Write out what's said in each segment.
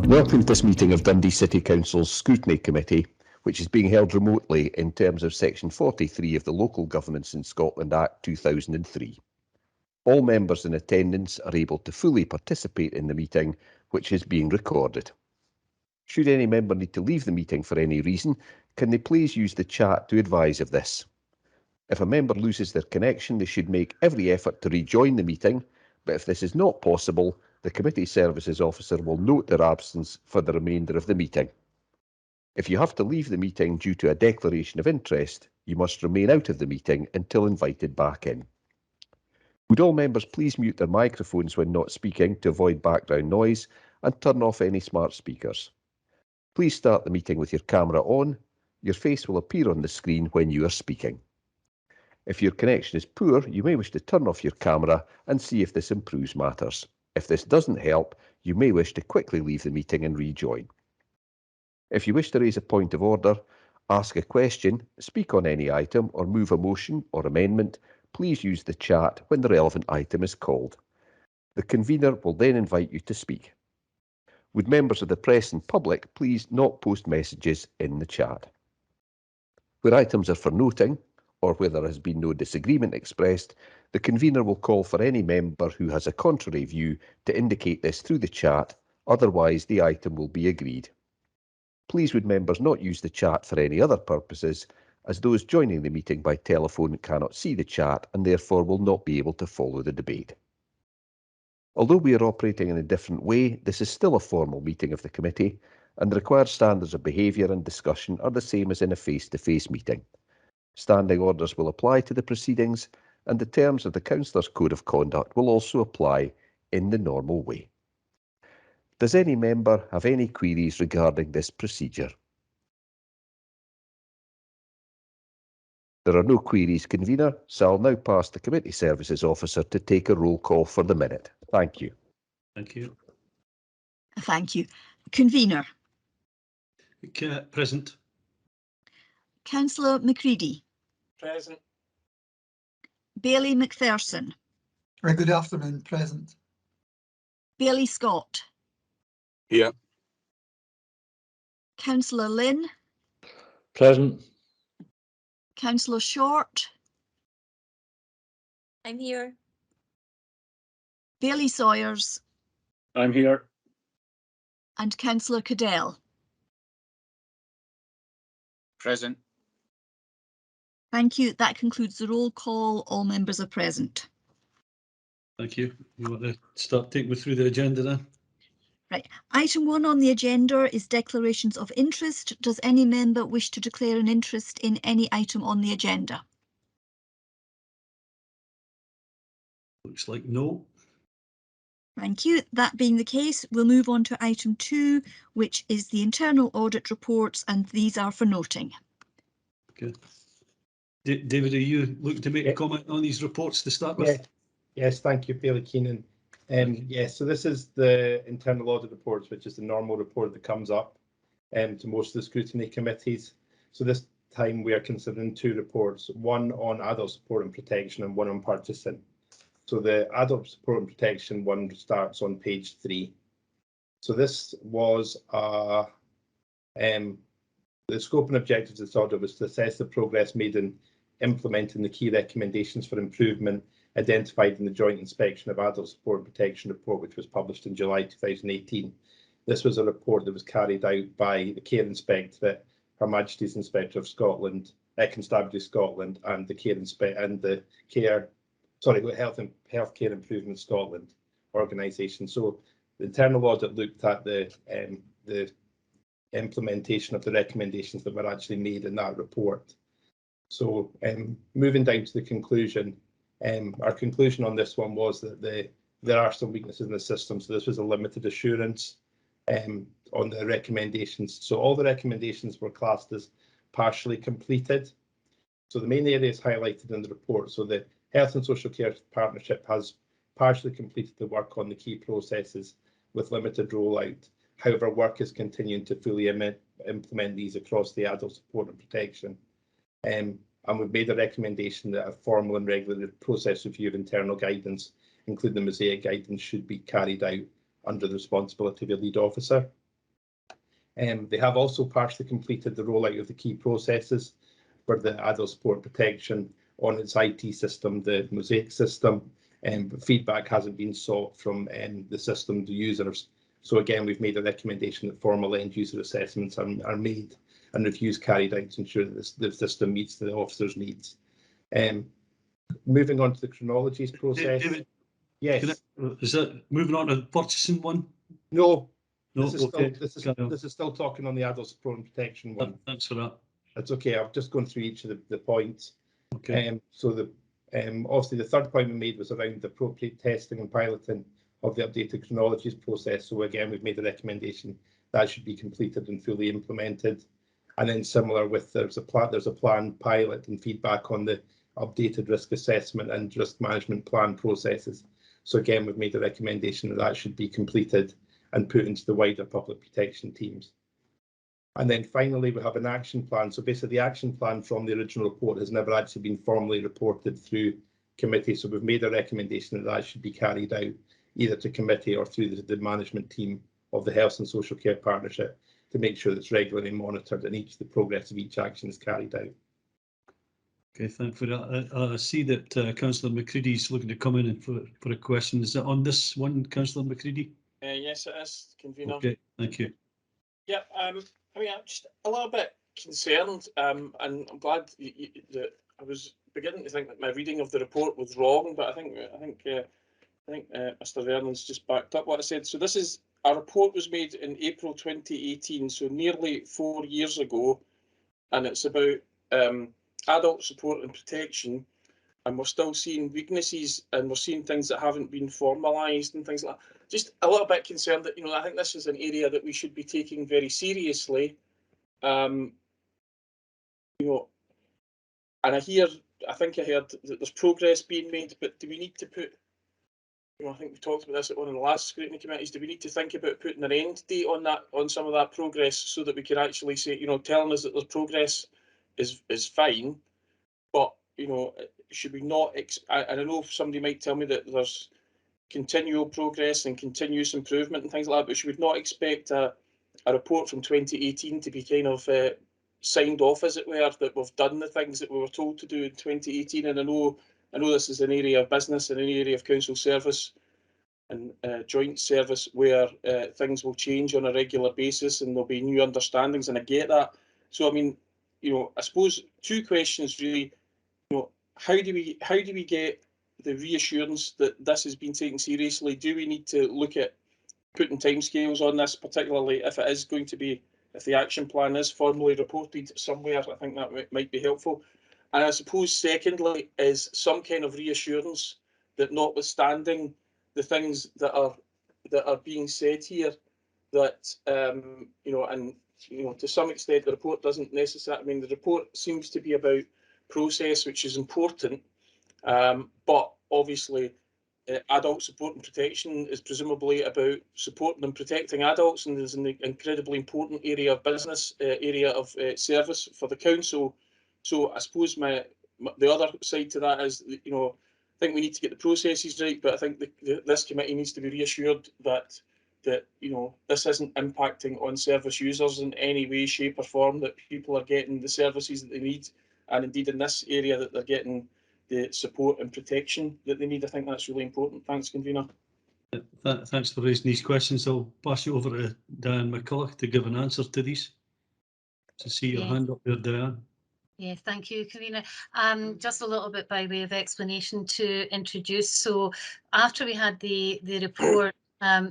Welcome to this meeting of Dundee City Council's Scrutiny Committee, which is being held remotely in terms of Section 43 of the Local Governance in Scotland Act 2003. All members in attendance are able to fully participate in the meeting, which is being recorded. Should any member need to leave the meeting for any reason, can they please use the chat to advise of this? If a member loses their connection, they should make every effort to rejoin the meeting, but if this is not possible, the Committee Services Officer will note their absence for the remainder of the meeting. If you have to leave the meeting due to a declaration of interest, you must remain out of the meeting until invited back in. Would all members please mute their microphones when not speaking to avoid background noise and turn off any smart speakers. Please start the meeting with your camera on. Your face will appear on the screen when you are speaking. If your connection is poor, you may wish to turn off your camera and see if this improves matters. If this doesn't help, you may wish to quickly leave the meeting and rejoin. If you wish to raise a point of order, ask a question, speak on any item, or move a motion or amendment, please use the chat when the relevant item is called. The convener will then invite you to speak. Would members of the press and public please not post messages in the chat? Where items are for noting, or where there has been no disagreement expressed, the convener will call for any member who has a contrary view to indicate this through the chat, otherwise the item will be agreed. Please would members not use the chat for any other purposes, as those joining the meeting by telephone cannot see the chat and therefore will not be able to follow the debate. Although we are operating in a different way, this is still a formal meeting of the committee, and the required standards of behaviour and discussion are the same as in a face-to-face meeting. Standing orders will apply to the proceedings, and the terms of the Councillors' Code of Conduct will also apply in the normal way. Does any member have any queries regarding this procedure? There are no queries, convener, so I'll now pass the Committee Services Officer to take a roll call for the minute. Thank you. Thank you. Thank you. Convener. Present. Councillor Macready. Present. Bailey McPherson. Good afternoon. Present. Bailey Scott. Here. Councillor Lynn. Present. Councillor Short. I'm here. Bailey Sawyers. I'm here. And Councillor Cadell. Present. Thank you. That concludes the roll call. All members are present. Thank you. You want to start taking me through the agenda then? Right. Item 1 on the agenda is declarations of interest. Does any member wish to declare an interest in any item on the agenda? Looks like no. Thank you. That being the case, we'll move on to item 2, which is the internal audit reports, and these are for noting. Okay. David, are you looking to make a comment on these reports to start with? Yes, thank you, Bailey Keenan. Yes, so this is the internal audit reports, which is the normal report that comes up to most of the scrutiny committees. So this time we are considering 2 reports, one on adult support and protection and one on purchasing. So the adult support and protection one starts on page 3. So this was the scope and objectives of this audit was to assess the progress made in implementing the key recommendations for improvement identified in the Joint Inspection of Adult Support and Protection report, which was published in July 2018. This was a report that was carried out by the Care Inspectorate, Her Majesty's Inspector of Scotland, Constabulary Scotland, and the Healthcare Improvement Scotland organisation. So the internal audit looked at the implementation of the recommendations that were actually made in that report. So moving down to the conclusion, our conclusion on this one was that there are some weaknesses in the system. So this was a limited assurance on the recommendations. So all the recommendations were classed as partially completed. So the main areas highlighted in the report. So the Health and Social Care Partnership has partially completed the work on the key processes with limited rollout. However, work is continuing to fully implement these across the adult support and protection. And we've made a recommendation that a formal and regular process review of internal guidance, including the Mosaic guidance, should be carried out under the responsibility of a lead officer. They have also partially completed the rollout of the key processes for the adult support protection on its IT system, the Mosaic system, but feedback hasn't been sought from the system users. So again, we've made a recommendation that formal end user assessments are made and reviews carried out to ensure that the system meets the officer's needs. Moving on to the chronologies process. David, yes. is that moving on to the purchasing one? No. No. This is still talking on the adult support and protection one. Thanks for that. That's okay. I've just gone through each of the points. Okay. So the obviously the third point we made was around the appropriate testing and piloting of the updated chronologies process. So again, we've made a recommendation that should be completed and fully implemented. And then similar with there's a planned pilot and feedback on the updated risk assessment and risk management plan processes. So again, we've made a recommendation that should be completed and put into the wider public protection teams. And then finally, we have an action plan. So basically the action plan from the original report has never actually been formally reported through committee. So we've made a recommendation that should be carried out either to committee or through the management team of the Health and Social Care Partnership to make sure it's regularly monitored and the progress of each action is carried out. Okay, thanks for that. I see that Councillor McCready is looking to come in for a question. Is that on this one, Councillor McCready? Yes, it is, Convener. Okay, thank you. Yeah, I mean, I'm just a little bit concerned, and I'm glad that I was beginning to think that my reading of the report was wrong, but I think Mr. Vernon's just backed up what I said. So this is a report was made in April 2018, so nearly 4 years ago, and it's about adult support and protection, and we're still seeing weaknesses and we're seeing things that haven't been formalised and things like that. Just a little bit concerned that, I think this is an area that we should be taking very seriously. And I think I heard that there's progress being made, but do we need to put, I think we talked about this at one of the last scrutiny committees, do we need to think about putting an end date on some of that progress so that we can actually say, telling us that there's progress is fine, but, should we not, and I know somebody might tell me that there's continual progress and continuous improvement and things like that, but should we not expect a report from 2018 to be kind of signed off, as it were, that we've done the things that we were told to do in 2018? And I know this is an area of business and an area of council service and joint service where things will change on a regular basis and there'll be new understandings, and I get that. So I mean, I suppose two questions really. How do we get the reassurance that this has been taken seriously? Do we need to look at putting timescales on this, particularly if it is going to be, if the action plan is formally reported somewhere? I think that might be helpful. And I suppose secondly is some kind of reassurance that, notwithstanding the things that are being said here, that to some extent the report doesn't necessarily, I mean, the report seems to be about process, which is important, but obviously adult support and protection is presumably about supporting and protecting adults, and is an incredibly important area of business, area of service for the council. So I suppose the other side to that is, I think we need to get the processes right, but I think this committee needs to be reassured that this isn't impacting on service users in any way, shape or form, that people are getting the services that they need, and indeed in this area that they're getting the support and protection that they need. I think that's really important. Thanks, Convener. Thanks for raising these questions. I'll pass you over to Diane McCulloch to give an answer to these. To see your hand up there, Diane. Yes, thank you, Convener. Just a little bit by way of explanation to introduce. So after we had the report,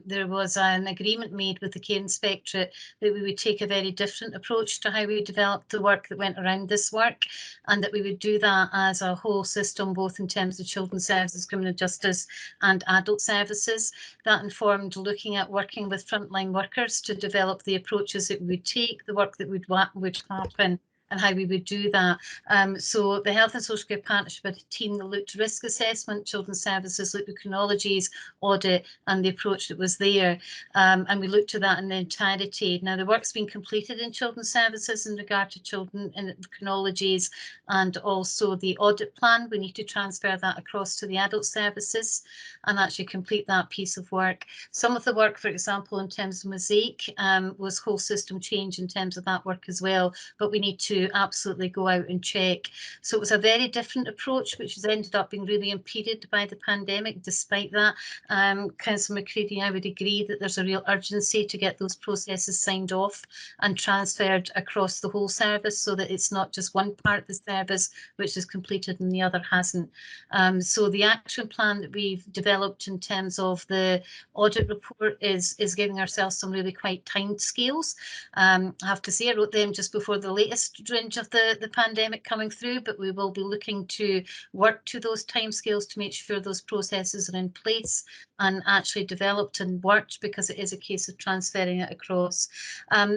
there was an agreement made with the Care Inspectorate that we would take a very different approach to how we developed the work that went around this work, and that we would do that as a whole system, both in terms of children's services, criminal justice and adult services. That informed looking at working with frontline workers to develop the approaches that we would take, the work that would happen and how we would do that. So the Health and Social Care Partnership had a team that looked at risk assessment, children's services, looked at chronologies, audit, and the approach that was there. And we looked at that in the entirety. Now, the work's been completed in children's services in regard to children in chronologies and also the audit plan. We need to transfer that across to the adult services and actually complete that piece of work. Some of the work, for example, in terms of Mosaic, was whole system change in terms of that work as well, but we need to absolutely go out and check. So it was a very different approach, which has ended up being really impeded by the pandemic. Despite that, Councillor McCready, I would agree that there's a real urgency to get those processes signed off and transferred across the whole service so that it's not just one part of the service which is completed and the other hasn't. So the action plan that we've developed in terms of the audit report is giving ourselves some really quite timed scales. I have to say I wrote them just before the latest dringe of the pandemic coming through, but we will be looking to work to those timescales to make sure those processes are in place and actually developed and worked, because it is a case of transferring it across.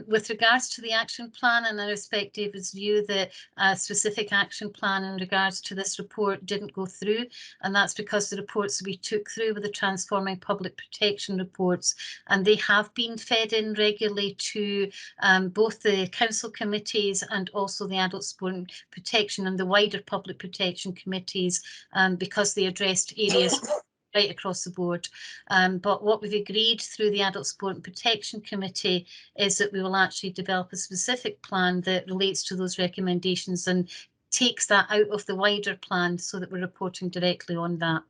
With regards to the action plan, and I respect David's view that a specific action plan in regards to this report didn't go through, and that's because the reports that we took through were the Transforming Public Protection reports, and they have been fed in regularly to both the council committees and also the Adult Sport and Protection and the wider public protection committees, because they addressed areas right across the board. But what we've agreed through the Adult Sport and Protection Committee is that we will actually develop a specific plan that relates to those recommendations and takes that out of the wider plan so that we're reporting directly on that.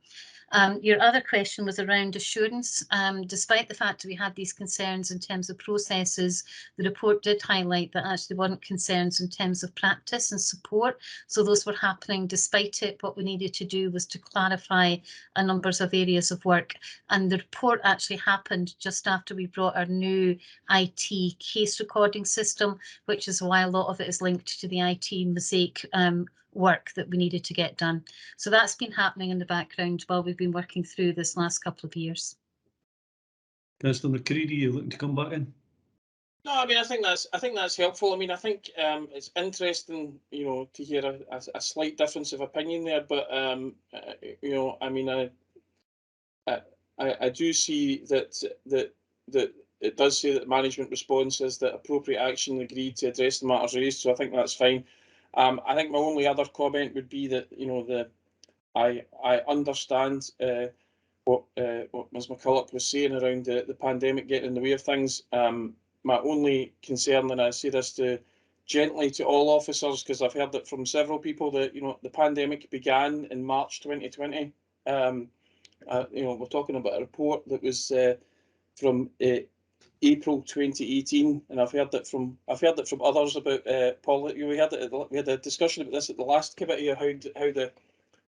Your other question was around assurance. Despite the fact that we had these concerns in terms of processes, the report did highlight that actually there weren't concerns in terms of practice and support. So those were happening despite it. What we needed to do was to clarify a number of areas of work. And the report actually happened just after we brought our new IT case recording system, which is why a lot of it is linked to the IT Mosaic work that we needed to get done. So that's been happening in the background while we've been working through this last couple of years. Councillor McCready, you looking to come back in? No, I mean, I think that's helpful. I mean, I think it's interesting, you know, to hear a slight difference of opinion there. But you know, I mean, I do see that it does say that management response is that appropriate action agreed to address the matters raised. So I think that's fine. I think my only other comment would be that, you know, I understand what Ms McCulloch was saying around the pandemic getting in the way of things. My only concern, and I say this gently to all officers, because I've heard it from several people, that, you know, the pandemic began in March 2020. You know, we're talking about a report that was from April 2018, and I've heard it from others about we had a discussion about this at the last committee of how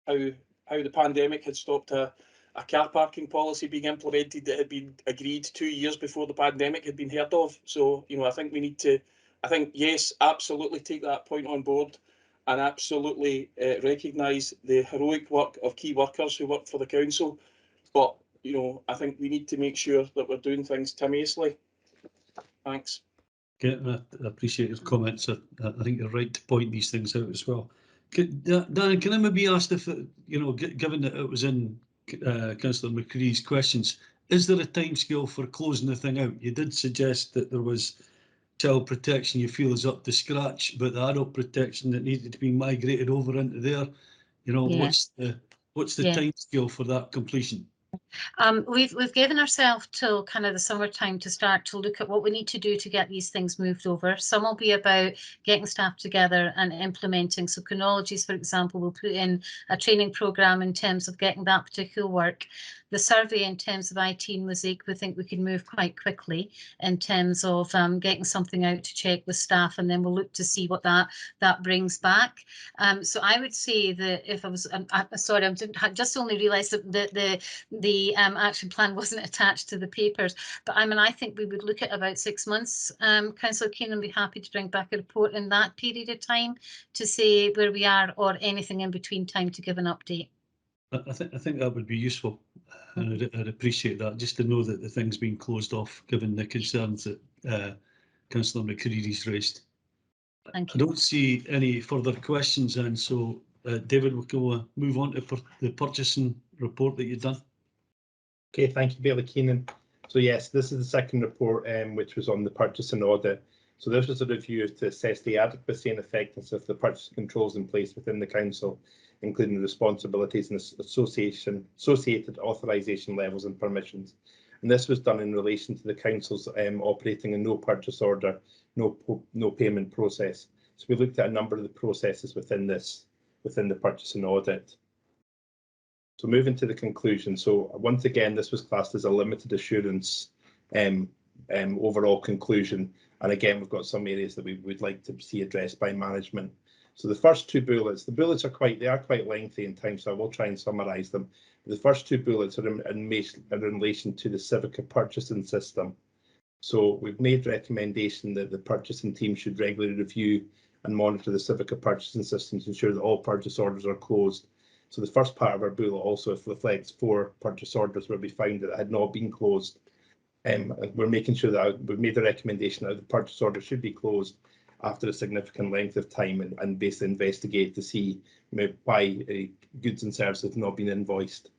the pandemic had stopped a car parking policy being implemented that had been agreed 2 years before the pandemic had been heard of. So, you know, I think we need to, yes, absolutely take that point on board and absolutely recognise the heroic work of key workers who work for the council. But, you know, I think we need to make sure that we're doing things timeously. Thanks. Okay, I appreciate your comments. I think you're right to point these things out as well. Dan, can I maybe ask if, you know, given that it was in Councillor McCready's questions, is there a timescale for closing the thing out? You did suggest that there was child protection you feel is up to scratch, but the adult protection that needed to be migrated over into there, you know, yeah. What's the timescale for that completion? We've given ourselves till kind of the summertime to start to look at what we need to do to get these things moved over. Some will be about getting staff together and implementing. So chronologies, for example, will put in a training programme in terms of getting that particular work. The survey in terms of IT and Mosaic, we think we can move quite quickly in terms of getting something out to check with staff, and then we'll look to see what that brings back. So I would say that if I was, sorry, I just only realised that the action plan wasn't attached to the papers, but I mean, I think we would look at about 6 months. Councillor Keenan would be happy to bring back a report in that period of time to say where we are, or anything in between time to give an update. I think that would be useful, and I'd appreciate that, just to know that the thing's been closed off, given the concerns that Councillor McCready's raised. Thank I you. don't see any further questions, and so David, we'll move on to the purchasing report that you've done. Okay, thank you, Bailey Keenan. So yes, this is the second report, which was on the purchasing audit. So this was a review to assess the adequacy and effectiveness of the purchasing controls in place within the council, including the responsibilities and associated authorisation levels and permissions. And this was done in relation to the council's operating a no purchase order, no payment process. So we looked at a number of the processes within the purchasing audit. So moving to the conclusion. So once again, this was classed as a limited assurance overall conclusion. And again, we've got some areas that we would like to see addressed by management. So the first two bullets, the bullets are quite lengthy in time, so I will try and summarise them. The first two bullets are in relation to the Civica purchasing system. So we've made recommendation that the purchasing team should regularly review and monitor the Civica purchasing system to ensure that all purchase orders are closed. So the first part of our bullet also reflects 4 purchase orders where we found that it had not been closed. We're making sure that we've made a recommendation that the purchase order should be closed after a significant length of time and basically investigate to see why goods and services have not been invoiced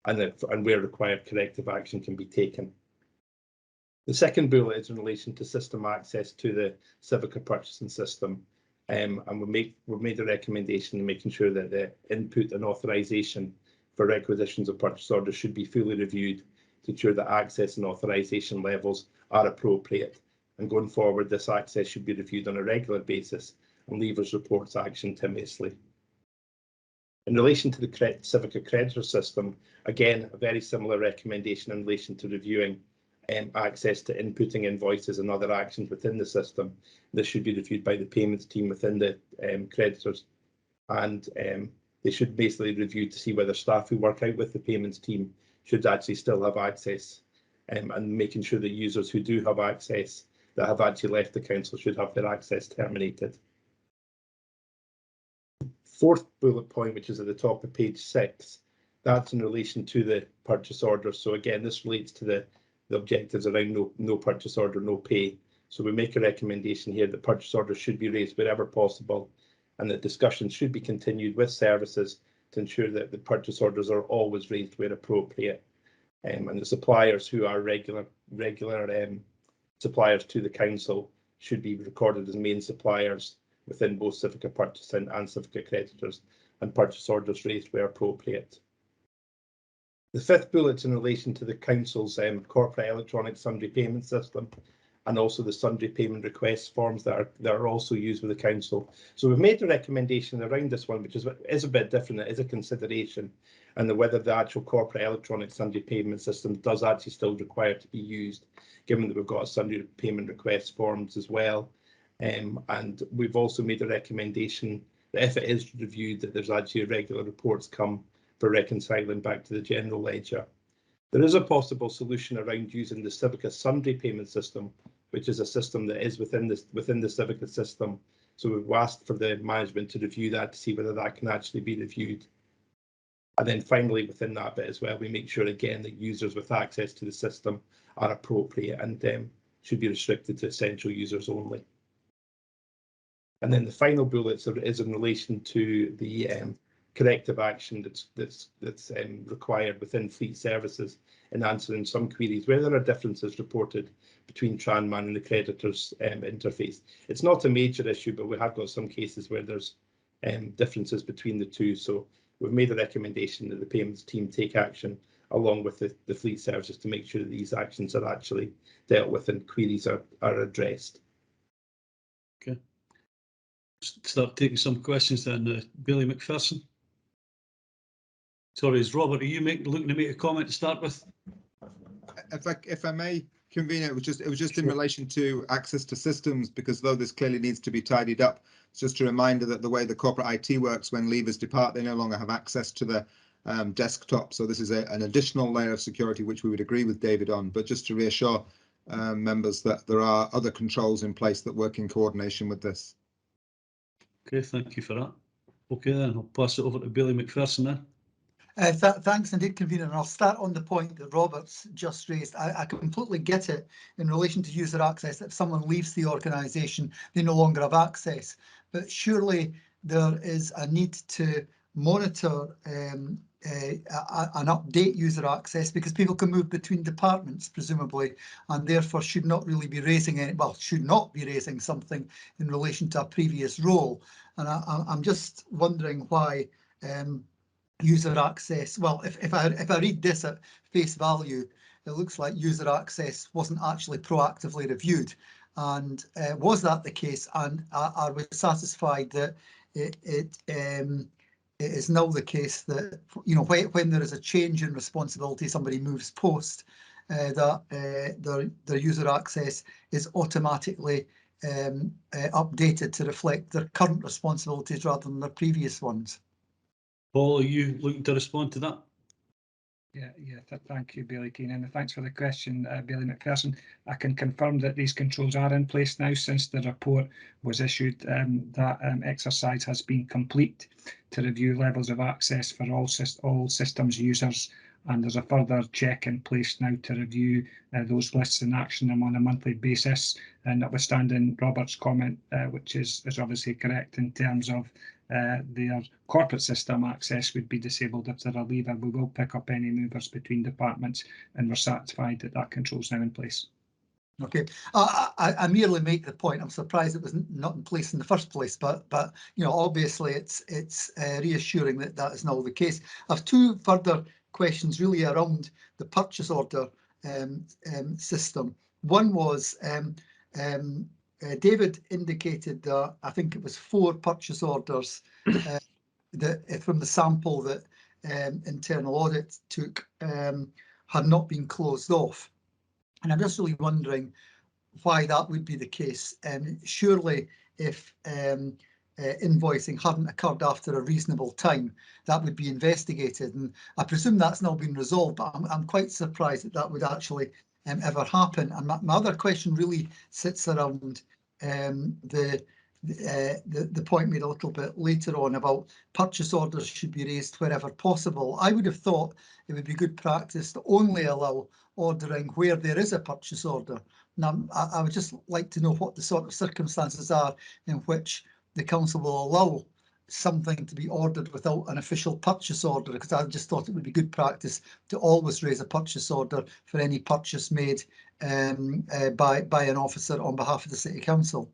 and where required corrective action can be taken. The second bullet is in relation to system access to the Civica purchasing system. And we've made a recommendation in making sure that the input and authorisation for requisitions of purchase orders should be fully reviewed to ensure that access and authorisation levels are appropriate. And going forward, this access should be reviewed on a regular basis and Leavers reports action continuously. In relation to the Civica creditor system, again, a very similar recommendation in relation to reviewing access to inputting invoices and other actions within the system. This should be reviewed by the payments team within the creditors, and they should basically review to see whether staff who work out with the payments team should actually still have access, and making sure that users who do have access that have actually left the council should have their access terminated. Fourth bullet point, which is at the top of page 6, that's in relation to the purchase order. So again, this relates to the objectives around no purchase order, no pay. So we make a recommendation here that purchase orders should be raised wherever possible and that discussions should be continued with services to ensure that the purchase orders are always raised where appropriate. And the suppliers who are regular suppliers to the council should be recorded as main suppliers within both Civica purchasing and Civica creditors, and purchase orders raised where appropriate. The fifth bullet in relation to the council's corporate electronic sundry payment system and also the sundry payment request forms that are also used with the council. So we've made a recommendation around this one, which is a bit different. It is a consideration, and whether the actual corporate electronic sundry payment system does actually still require to be used, given that we've got a sundry payment request forms as well. And we've also made a recommendation that if it is reviewed, that there's actually regular reports come for reconciling back to the general ledger. There is a possible solution around using the Civica sundry payment system, which is a system that is within the Civica system. So we've asked for the management to review that to see whether that can actually be reviewed. And then finally, within that bit as well, we make sure again that users with access to the system are appropriate and should be restricted to essential users only. And then the final bullet is in relation to the corrective action that's required within fleet services in answering some queries where there are differences reported between Tranman and the creditors interface. It's not a major issue, but we have got some cases where there's differences between the two. So we've made a recommendation that the payments team take action along with the fleet services to make sure that these actions are actually dealt with and queries are addressed. Okay. Start taking some questions then. Billy McPherson. Sorry, is Robert, are you looking to make a comment to start with? If I may, convener, it was just Sure. in relation to access to systems, because though this clearly needs to be tidied up, it's just a reminder that the way the corporate IT works, when leavers depart, they no longer have access to the desktop. So this is an additional layer of security, which we would agree with David on, but just to reassure members that there are other controls in place that work in coordination with this. Okay, thank you for that. Okay, then I'll pass it over to Billy McPherson then. Thanks indeed, Convener. And I'll start on the point that Robert's just raised. I completely get it in relation to user access. If someone leaves the organisation, they no longer have access. But surely there is a need to monitor and update user access, because people can move between departments, presumably, and therefore should not really be raising any, well, should not be raising something in relation to a previous role. And I'm just wondering why user access, well, if I read this at face value, it looks like user access wasn't actually proactively reviewed. And was that the case? And are we satisfied that it is now the case that, you know, when there is a change in responsibility, somebody moves post, that their user access is automatically updated to reflect their current responsibilities rather than their previous ones? Paul, are you looking to respond to that? Thank you, Bailey Keane, and thanks for the question, Bailey McPherson. I can confirm that these controls are in place now since the report was issued. That exercise has been complete to review levels of access for all systems users, and there's a further check in place now to review those lists and action them on a monthly basis. And notwithstanding Robert's comment, which is obviously correct in terms of their corporate system access would be disabled if they're a leaver, we will pick up any movers between departments, and we're satisfied that that control's now in place. Okay, I merely make the point. I'm surprised it was not in place in the first place, but you know, obviously it's reassuring that that is now the case. I have two further questions really around the purchase order system. One was David indicated that I think it was 4 purchase orders that from the sample that internal audit took had not been closed off. And I'm just really wondering why that would be the case. Surely if invoicing hadn't occurred after a reasonable time, that would be investigated. And I presume that's now been resolved, but I'm quite surprised that that would actually ever happen. And my other question really sits around the point made a little bit later on about purchase orders should be raised wherever possible. I would have thought it would be good practice to only allow ordering where there is a purchase order. Now, I would just like to know what the sort of circumstances are in which the council will allow something to be ordered without an official purchase order, because I just thought it would be good practice to always raise a purchase order for any purchase made by an officer on behalf of the City Council.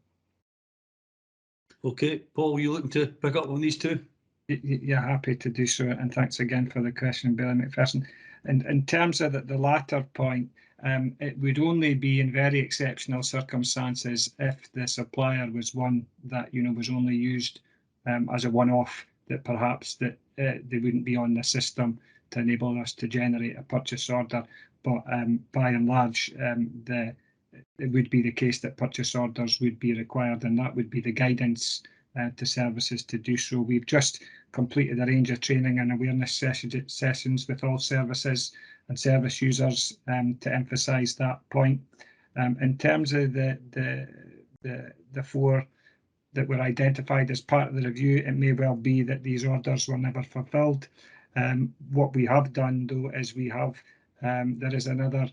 Okay, Paul, were you looking to pick up on these two? Yeah, happy to do so, and thanks again for the question, Bailey McPherson. And in terms of the latter point, it would only be in very exceptional circumstances if the supplier was one that, you know, was only used as a one-off, that perhaps that they wouldn't be on the system to enable us to generate a purchase order. But by and large, it would be the case that purchase orders would be required, and that would be the guidance to services to do so. We've just completed a range of training and awareness sessions with all services and service users to emphasise that point. In terms of the 4 that were identified as part of the review, it may well be that these orders were never fulfilled. What we have done, though, is we have there is another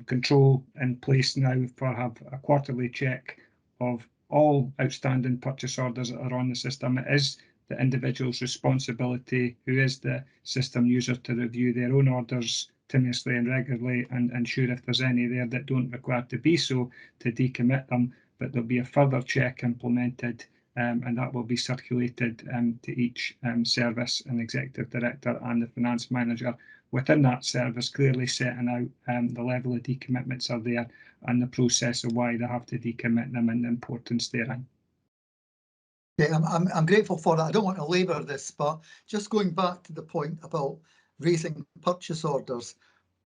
control in place now for have a quarterly check of all outstanding purchase orders that are on the system. It is the individual's responsibility, who is the system user, to review their own orders continuously and regularly and ensure if there's any there that don't require to be so, to decommit them. But there'll be a further check implemented, and that will be circulated to each service and executive director and the finance manager within that service, clearly setting out the level of decommitments are there and the process of why they have to decommit them and the importance therein. Yeah, I'm grateful for that. I don't want to labour this, but just going back to the point about raising purchase orders,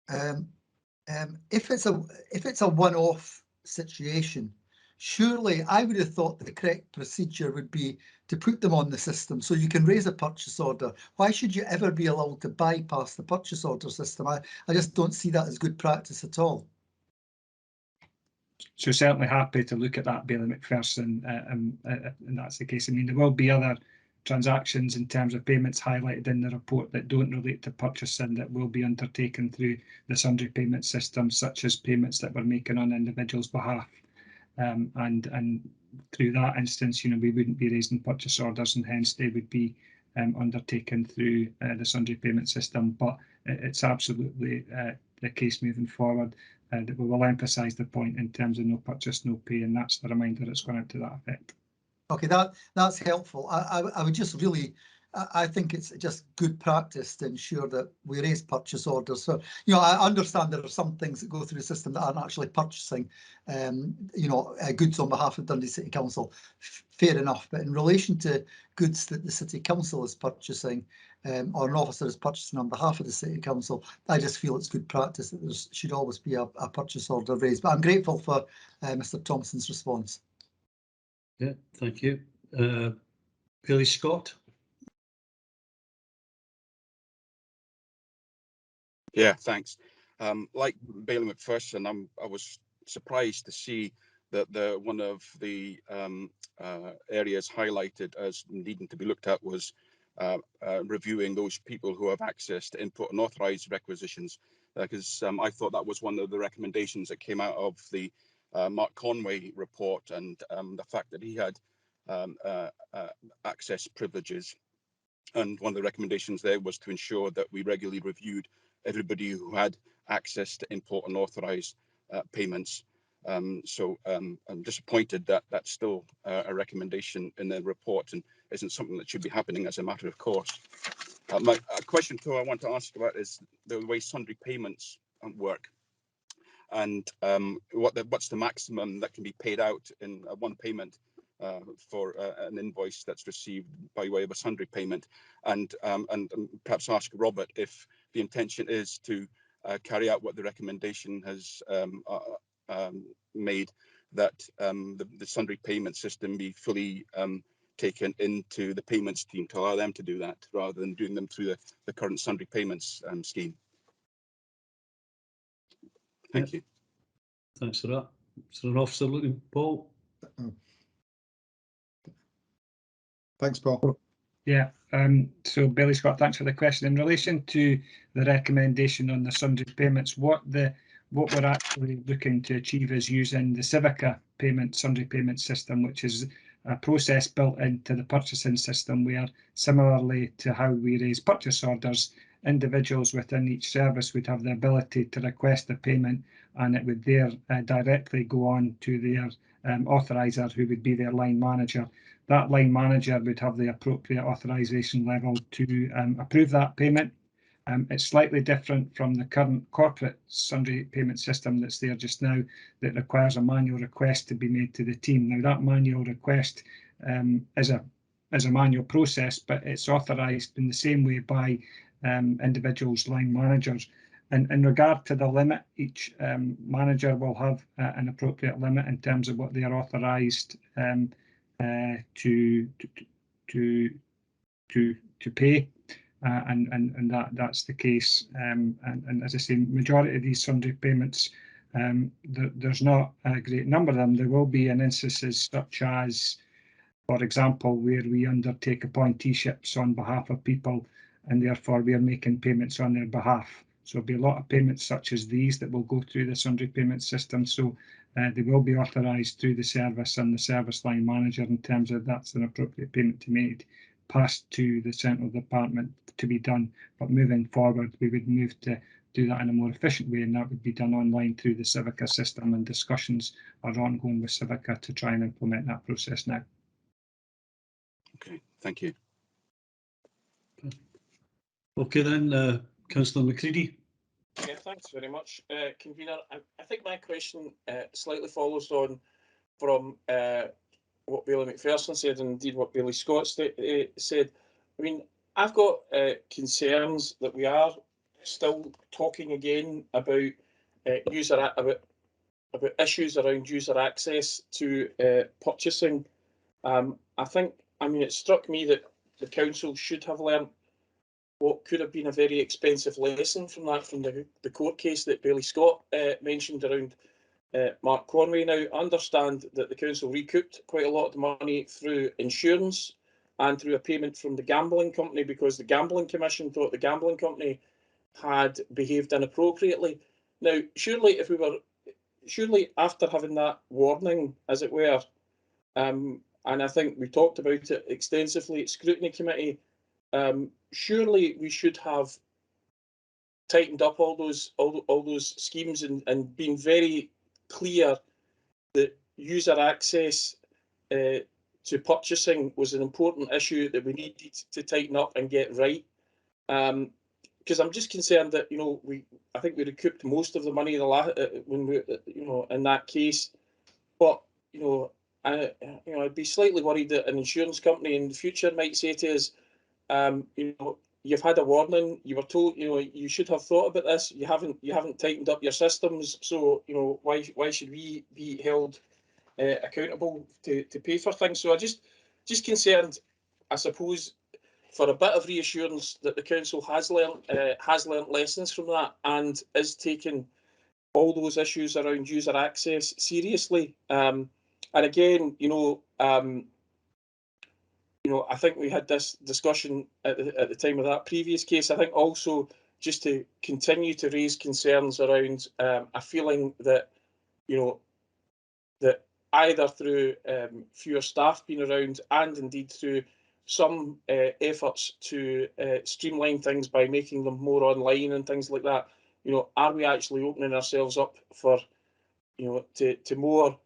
if it's a one-off situation, surely I would have thought the correct procedure would be to put them on the system so you can raise a purchase order. Why should you ever be allowed to bypass the purchase order system? I just don't see that as good practice at all. So certainly happy to look at that, Bailey McPherson, and that's the case. I mean, there will be other transactions in terms of payments highlighted in the report that don't relate to purchasing that will be undertaken through the sundry payment system, such as payments that we're making on individuals' behalf. And through that instance, we wouldn't be raising purchase orders, and hence they would be undertaken through the sundry payment system. But it's absolutely the case moving forward that we will emphasise the point in terms of no purchase, no pay, and that's the reminder that's gone out to that effect. Okay, that's helpful. I would just really, I think it's just good practice to ensure that we raise purchase orders. So, I understand there are some things that go through the system that aren't actually purchasing, goods on behalf of Dundee City Council. Fair enough. But in relation to goods that the City Council is purchasing, or an officer is purchasing on behalf of the City Council, I just feel it's good practice that there should always be a purchase order raised. But I'm grateful for Mr. Thompson's response. Yeah, thank you. Billy Scott. Yeah, thanks. Like Bailey McPherson, I was surprised to see that one of the areas highlighted as needing to be looked at was reviewing those people who have access to input and authorised requisitions, because I thought that was one of the recommendations that came out of the Mark Conway report, and the fact that he had access privileges. And one of the recommendations there was to ensure that we regularly reviewed everybody who had access to import and authorised payments. So I'm disappointed that that's still a recommendation in the report and isn't something that should be happening as a matter of course. My question too I want to ask about is the way sundry payments work, and what's the maximum that can be paid out in one payment for an invoice that's received by way of a sundry payment, and perhaps ask Robert if the intention is to carry out what the recommendation has made, that the sundry payment system be fully taken into the payments team to allow them to do that rather than doing them through the current sundry payments scheme. Thank you. Thanks for that. Is there an officer looking, Paul? Thanks, Paul. Yeah, so Billy Scott, thanks for the question. In relation to the recommendation on the sundry payments, what we're actually looking to achieve is using the Civica sundry payment system, which is a process built into the purchasing system where, similarly to how we raise purchase orders, individuals within each service would have the ability to request a payment, and it would directly go on to their authoriser, who would be their line manager. That line manager would have the appropriate authorisation level to approve that payment. It's slightly different from the current corporate sundry payment system that's there just now, that requires a manual request to be made to the team. Now, that manual request is a manual process, but it's authorised in the same way by individuals' line managers. And in regard to the limit, each manager will have an appropriate limit in terms of what they are authorised to pay, and that's the case. And as I say, majority of these sundry payments, there's not a great number of them. There will be in instances such as, for example, where we undertake appointeeships on behalf of people, and therefore we are making payments on their behalf. So there'll be a lot of payments such as these that will go through the sundry payment system. So they will be authorised through the service and the service line manager in terms of that's an appropriate payment to make, passed to the central department to be done. But moving forward, we would move to do that in a more efficient way, and that would be done online through the Civica system, and discussions are ongoing with Civica to try and implement that process now. Okay, thank you. Okay then, Councillor McCready. Yeah, thanks very much, Convener. I think my question slightly follows on from what Bailey McPherson said, and indeed what Bailey Scott said. I mean, I've got concerns that we are still talking again about about issues around user access to purchasing. I mean, it struck me that the council should have learned what could have been a very expensive lesson from the court case that Bailey Scott mentioned around Mark Conway. Now, I understand that the council recouped quite a lot of the money through insurance, and through a payment from the gambling company, because the gambling commission thought the gambling company had behaved inappropriately. Now, surely after having that warning, as it were, and I think we talked about it extensively at Scrutiny Committee, surely we should have tightened up all those schemes and been very clear that user access to purchasing was an important issue that we needed to tighten up and get right. Because I'm just concerned that I think we recouped most of the money when we in that case, but I'd be slightly worried that an insurance company in the future might say to us, you've had a warning, you were told, you should have thought about this, you haven't tightened up your systems, so why should we be held accountable to pay for things? So I just concerned, I suppose, for a bit of reassurance that the council has learnt lessons from that and is taking all those issues around user access seriously. And again, I think we had this discussion at the time of that previous case. I think also just to continue to raise concerns around a feeling that, that either through fewer staff being around and indeed through some efforts to streamline things by making them more online and things like that, are we actually opening ourselves up for, to more,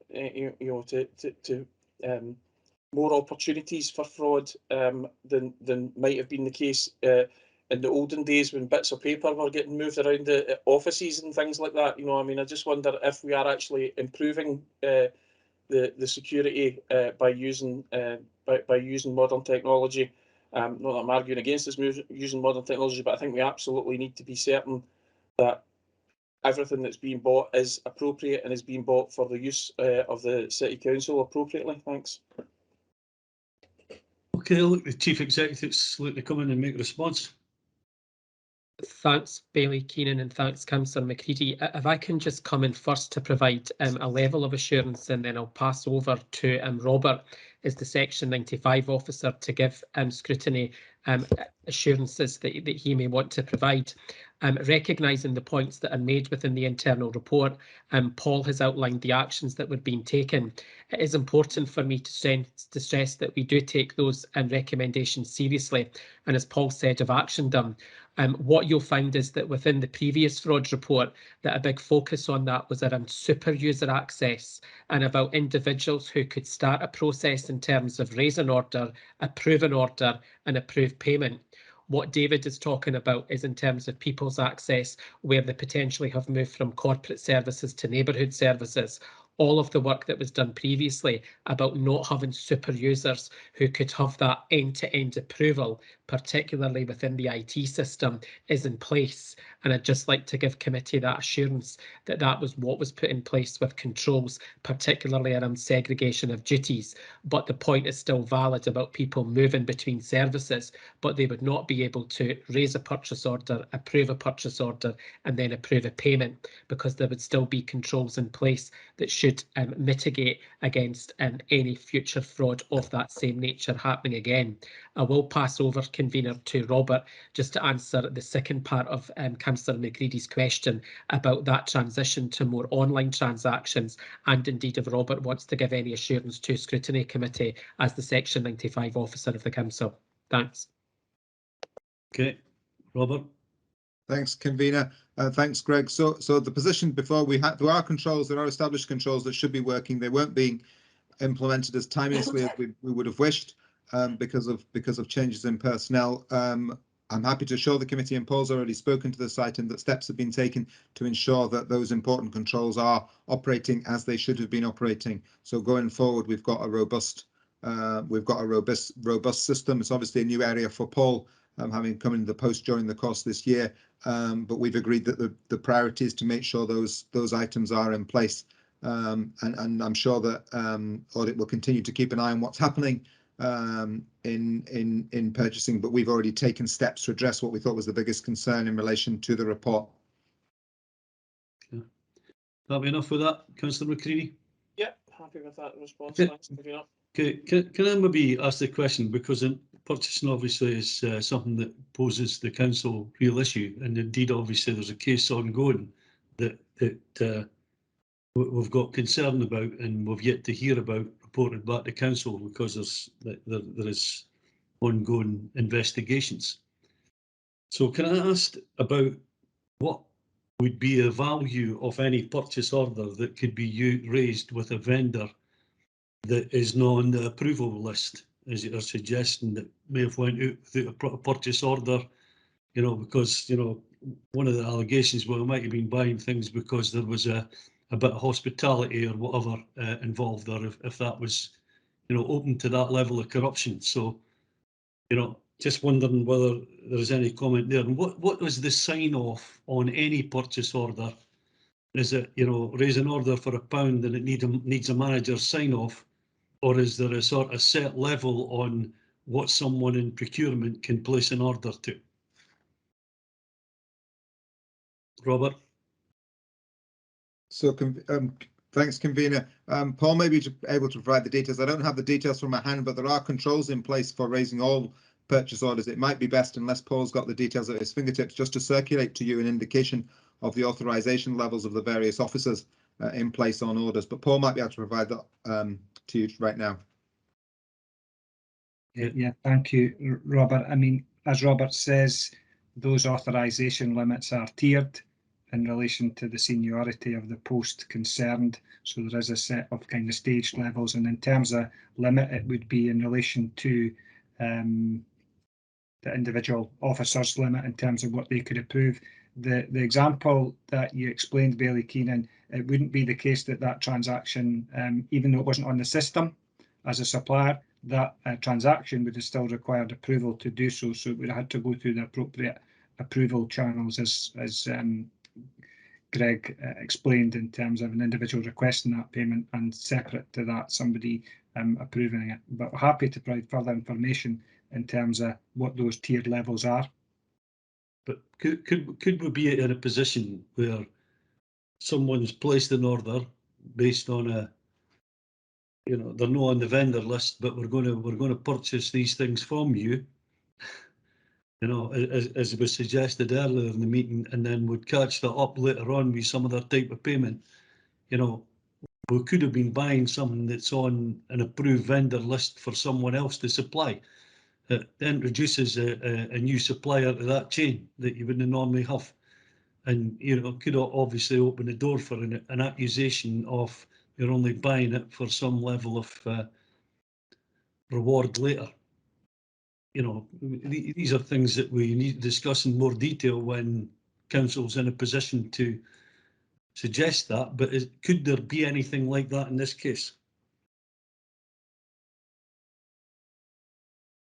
more opportunities for fraud than might have been the case in the olden days when bits of paper were getting moved around the offices and things like that. I just wonder if we are actually improving the security by using modern technology. Not that I'm arguing against us using modern technology, but I think we absolutely need to be certain that everything that's being bought is appropriate and is being bought for the use of the City Council appropriately. Thanks. Okay, look, the Chief Executive's like to come in and make a response. Thanks, Bailey Keenan, and thanks, Councillor McCready. If I can just come in first to provide a level of assurance, and then I'll pass over to Robert as the Section 95 officer to give Scrutiny assurances that he may want to provide. Recognising the points that are made within the internal report, Paul has outlined the actions that were being taken. It is important for me to stress that we do take those recommendations seriously, and as Paul said, have actioned them. What you'll find is that within the previous fraud report, that a big focus on that was around super user access and about individuals who could start a process in terms of raise an order, approve an order, and approve payment. What David is talking about is in terms of people's access, where they potentially have moved from corporate services to neighbourhood services. All of the work that was done previously about not having super users who could have that end-to-end approval, particularly within the IT system, is in place. And I'd just like to give committee that assurance that that was what was put in place with controls, particularly around segregation of duties. But the point is still valid about people moving between services, but they would not be able to raise a purchase order, approve a purchase order, and then approve a payment, because there would still be controls in place that should mitigate against any future fraud of that same nature happening again. I will pass over, convener, to Robert just to answer the second part of Councillor McCready's question about that transition to more online transactions, and indeed if Robert wants to give any assurance to Scrutiny Committee as the Section 95 officer of the Council. Thanks. Okay, Robert. Thanks, convener. Thanks, Greg. So the position before there are controls, there are established controls that should be working. They weren't being implemented as timeously as we would have wished because of changes in personnel. I'm happy to assure the committee, and Paul's already spoken to this item, that steps have been taken to ensure that those important controls are operating as they should have been operating. So going forward, we've got a robust system. It's obviously a new area for Paul, having come into the post during the course this year, but we've agreed that the priority is to make sure those items are in place, and I'm sure that audit will continue to keep an eye on what's happening in purchasing, but we've already taken steps to address what we thought was the biggest concern in relation to the report. That'll be enough for that, Councillor McCready? Yeah, happy with that response. Okay. Thanks, Can I maybe ask the question, because purchasing obviously is something that poses the council real issue, and indeed obviously there's a case ongoing that we've got concern about, and we've yet to hear about reported back to council because there is ongoing investigations. So can I ask about what would be the value of any purchase order that could be raised with a vendor that is not on the approval list, as you are suggesting, that may have went out without a purchase order, you know, because, you know, one of the allegations, well, we might have been buying things because there was a bit of hospitality or whatever involved, or if that was, you know, open to that level of corruption. So, you know, just wondering whether there is any comment there. And what was the sign off on any purchase order? Is it, you know, raise an order for £1 and it needs a manager's sign off? Or is there a sort of set level on what someone in procurement can place an order to? Robert? So, thanks, convener. Paul may be able to provide the details. I don't have the details from my hand, but there are controls in place for raising all purchase orders. It might be best, unless Paul's got the details at his fingertips, just to circulate to you an indication of the authorization levels of the various officers in place on orders. But Paul might be able to provide that to you right now. Yeah, thank you, Robert. I mean, as Robert says, those authorization limits are tiered in relation to the seniority of the post concerned. So there is a set of kind of staged levels, and in terms of limit, it would be in relation to the individual officer's limit in terms of what they could approve. The example that you explained, Bailey Keenan, it wouldn't be the case that transaction, even though it wasn't on the system as a supplier, that transaction would have still required approval to do so. So it would have had to go through the appropriate approval channels, as Greg explained, in terms of an individual requesting that payment and separate to that somebody approving it. But we're happy to provide further information in terms of what those tiered levels are. But could we be in a position where someone's placed an order based on a, you know, they're not on the vendor list, but we're going to purchase these things from you, you know, as was suggested earlier in the meeting, and then would catch that up later on with some other type of payment? You know, we could have been buying something that's on an approved vendor list for someone else to supply. It introduces a new supplier to that chain that you wouldn't normally have. And, you know, could obviously open the door for an accusation of you're only buying it for some level of reward later. You know, these are things that we need to discuss in more detail when council's in a position to suggest that. But could there be anything like that in this case?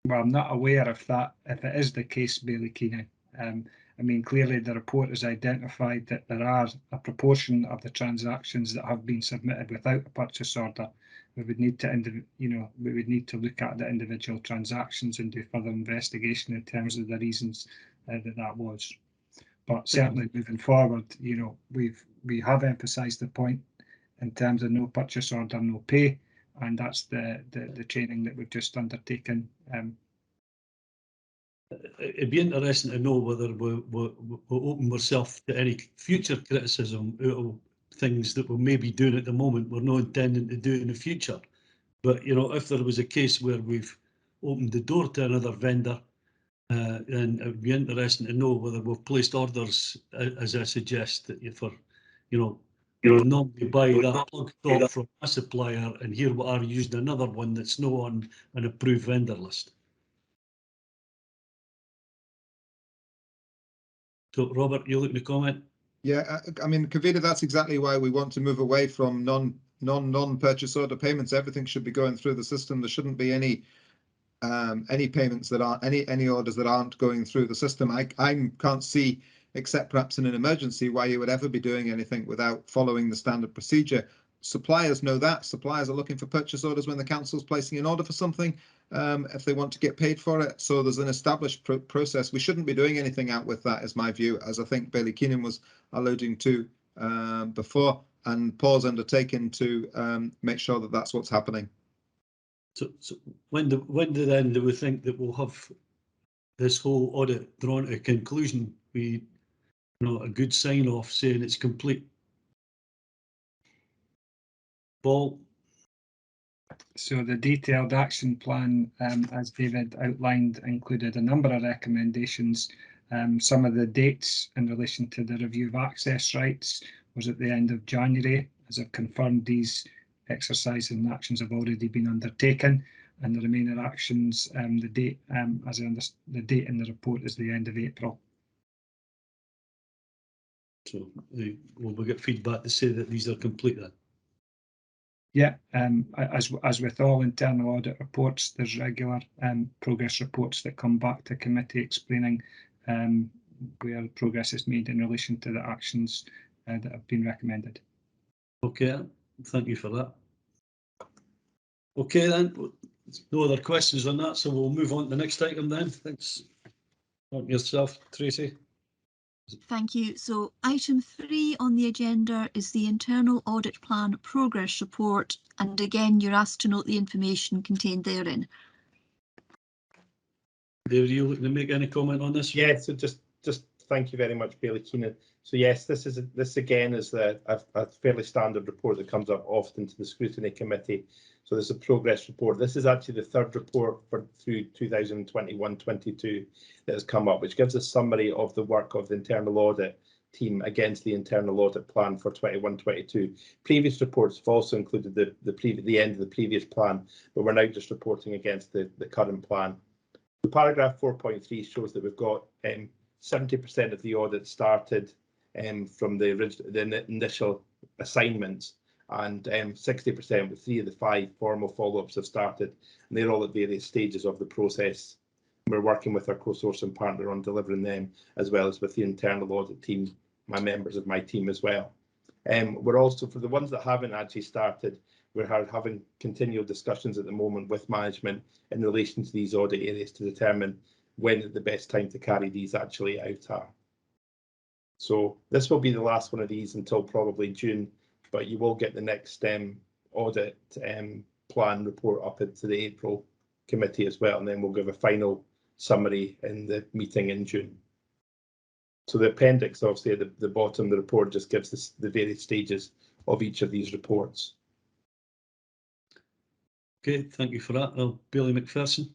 Well, I'm not aware if it is the case, Bailey Keenan. I mean, clearly the report has identified that there are a proportion of the transactions that have been submitted without a purchase order. We would need to, we would need to look at the individual transactions and do further investigation in terms of the reasons that was. But certainly moving forward, you know, we have emphasised the point in terms of no purchase order, no pay, and that's the training that we've just undertaken. It'd be interesting to know whether we'll open ourselves to any future criticism out of things that we may be doing at the moment we're not intending to do in the future. But, you know, if there was a case where we've opened the door to another vendor, then it would be interesting to know whether we've placed orders, as I suggest, that for, you know, normally buy that plug top from a supplier, and here we are using another one that's not on an approved vendor list. So, Robert, you looking to comment? Yeah, I mean, convener, that's exactly why we want to move away from non-purchase order payments. Everything should be going through the system. There shouldn't be any payments that aren't any orders that aren't going through the system. I can't see, except perhaps in an emergency, why you would ever be doing anything without following the standard procedure. Suppliers know that. Suppliers are looking for purchase orders when the council's placing an order for something, if they want to get paid for it. So there's an established process. We shouldn't be doing anything out with that, is my view, as I think Bailey Keenan was alluding to before, and Paul's undertaken to make sure that that's what's happening. So when do we think that we'll have this whole audit drawn to a conclusion? We, a good sign off saying it's complete. Paul? So the detailed action plan, as David outlined, included a number of recommendations. Some of the dates in relation to the review of access rights was at the end of January. As I've confirmed, these exercises and actions have already been undertaken, and the remaining actions, the date in the report is the end of April. So will we get feedback to say that these are complete then? Yeah, as with all internal audit reports, there's regular progress reports that come back to committee explaining where progress is made in relation to the actions that have been recommended. Okay, thank you for that. Okay then, no other questions on that, so we'll move on to the next item then. Thanks. Yourself, Tracy. Thank you. So item 3 on the agenda is the internal audit plan progress report. And again, you're asked to note the information contained therein. David, are you looking to make any comment on this? Yeah, so just thank you very much, Bailey Keenan. So yes, this again is a fairly standard report that comes up often to the Scrutiny Committee. So there's a progress report. This is actually the third report through 2021-22 that has come up, which gives a summary of the work of the internal audit team against the internal audit plan for 21-22. Previous reports have also included the end of the previous plan, but we're now just reporting against the current plan. The paragraph 4.3 shows that we've got 70% of the audit started from the initial assignments, and 60% with 3 of the 5 formal follow-ups have started, and they're all at various stages of the process. We're working with our co-sourcing partner on delivering them, as well as with the internal audit team, members of my team as well. We're also, for the ones that haven't actually started, we're having continual discussions at the moment with management in relation to these audit areas to determine when the best time to carry these actually out are. So this will be the last one of these until probably June, but you will get the next audit plan report up into the April committee as well, and then we'll give a final summary in the meeting in June. So the appendix, obviously at the bottom of the report, just gives us the various stages of each of these reports. Okay, thank you for that. Bailey McPherson.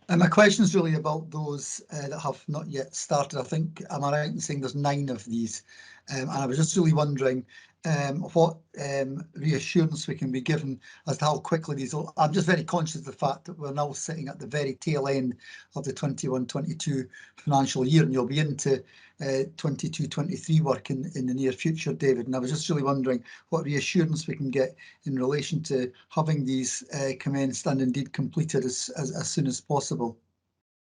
My question is really about those that have not yet started. I think, am I right in saying there's 9 of these? And I was just really wondering what reassurance we can be given as to how quickly these will. I'm just very conscious of the fact that we're now sitting at the very tail end of the 21-22 financial year, and you'll be into 22-23 work in the near future, David. And I was just really wondering what reassurance we can get in relation to having these commenced and indeed completed as soon as possible.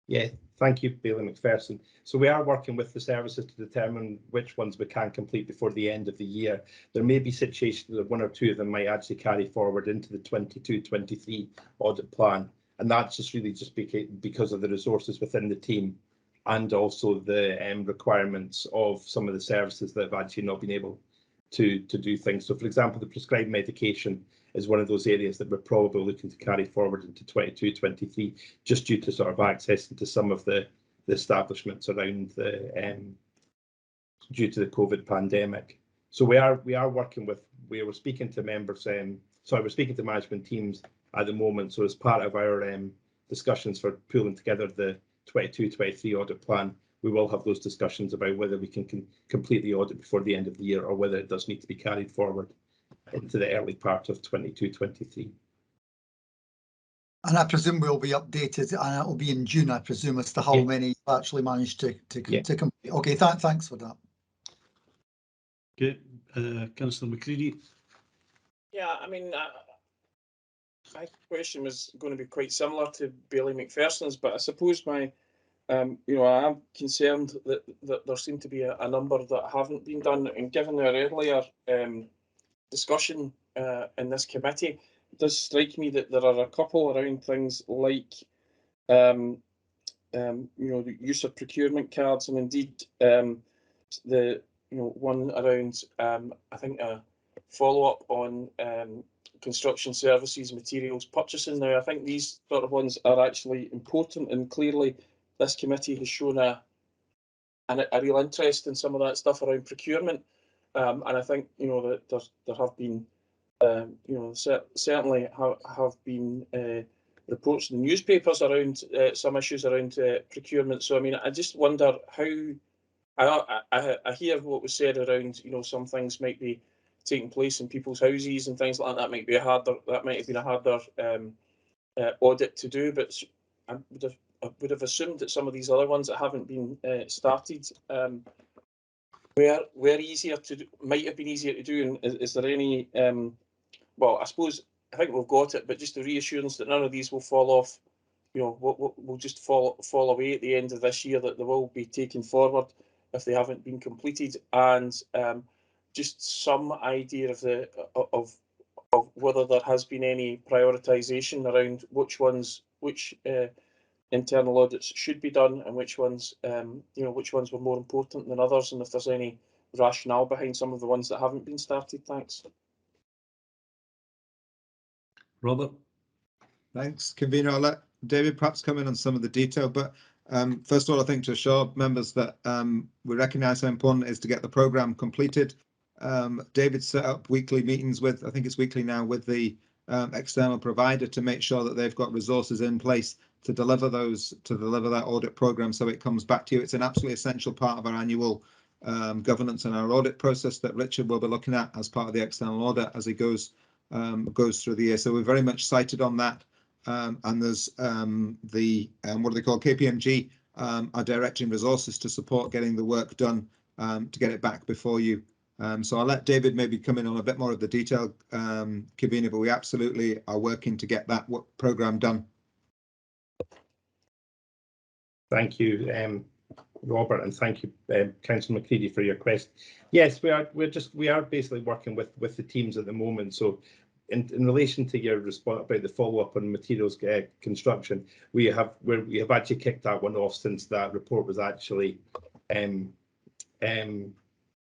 Yeah, thank you, Bailey McPherson. So we are working with the services to determine which ones we can complete before the end of the year. There may be situations that 1 or 2 of them might actually carry forward into the 22-23 audit plan, and that's just really because of the resources within the team and also the requirements of some of the services that have actually not been able to do things. So, for example, the prescribed medication is one of those areas that we're probably looking to carry forward into 22-23, just due to sort of access into some of the establishments around due to the COVID pandemic. So we are working with, we're speaking to members, we're speaking to management teams at the moment. So as part of our discussions for pulling together the 22-23 audit plan, we will have those discussions about whether we can complete the audit before the end of the year or whether it does need to be carried forward into the early part of 22-23. And I presume we'll be updated, and it will be in June, I presume, as to how many actually managed to complete. Okay, thanks for that. Okay, Councillor McCready. Yeah, I mean, my question was going to be quite similar to Bailey McPherson's, but I suppose my, I am concerned that there seem to be a number that haven't been done, and given our earlier discussion in this committee, it does strike me that there are a couple around things like, the use of procurement cards, and indeed the one around, I think a follow-up on construction services, materials purchasing. Now, I think these sort of ones are actually important, and clearly this committee has shown a real interest in some of that stuff around procurement. And I think, you know, that there have been, you know, certainly have been reports in the newspapers around some issues around procurement. So, I mean, I just wonder how, I hear what was said around, you know, some things might be taking place in people's houses and things like that. That might be that might have been a harder audit to do, but I would have assumed that some of these other ones that haven't been started were easier to do, might have been easier to do. And is there any, well, I suppose, I think we've got it, but just the reassurance that none of these will fall off, you know, will just fall away at the end of this year, that they will be taken forward if they haven't been completed, and just some idea of whether there has been any prioritisation around which internal audits should be done and which ones, you know, which ones were more important than others, and if there's any rationale behind some of the ones that haven't been started. Thanks. Robert. Thanks, convener. I'll let David perhaps come in on some of the detail, but first of all, I think to assure members that we recognise how important it is to get the programme completed. David set up weekly meetings with, I think it's weekly now, with the external provider to make sure that they've got resources in place to deliver that audit programme, so it comes back to you. It's an absolutely essential part of our annual governance and our audit process that Richard will be looking at as part of the external audit as he goes through the year. So we're very much cited on that. And there's the what do they call, KPMG are directing resources to support getting the work done to get it back before you. So I'll let David maybe come in on a bit more of the detail, convener, but we absolutely are working to get that programme done. Thank you, Robert, and thank you, Councillor McCready, for your question. Yes, we are basically working with the teams at the moment. So in relation to your response about the follow-up on materials construction, we have actually kicked that one off since that report was actually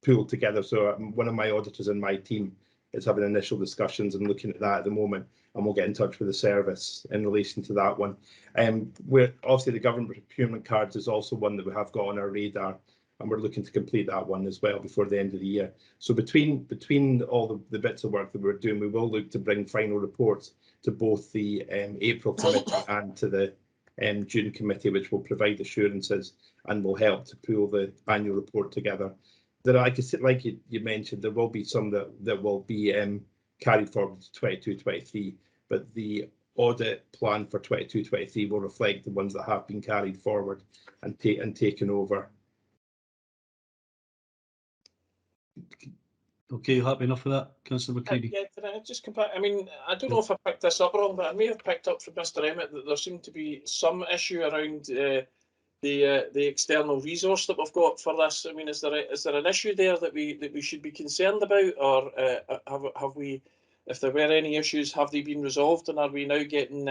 pulled together. So one of my auditors in my team is having initial discussions and looking at that at the moment, and we'll get in touch with the service in relation to that one. We're obviously, the government procurement cards is also one that we have got on our radar, and we're looking to complete that one as well before the end of the year. So between all the bits of work that we're doing, we will look to bring final reports to both the April committee and to the June committee, which will provide assurances and will help to pull the annual report together. That like you mentioned, there will be some that will be carried forward to 22-23, but the audit plan for 22-23 will reflect the ones that have been carried forward and taken over. Okay, happy enough with that, Councillor McCready? Yeah, can I just come back? I mean, I don't know if I picked this up wrong, but I may have picked up from Mr. Emmett that there seemed to be some issue around the external resource that we've got for this. I mean, is there an issue there that we should be concerned about, or have we, if there were any issues, have they been resolved, and are we now getting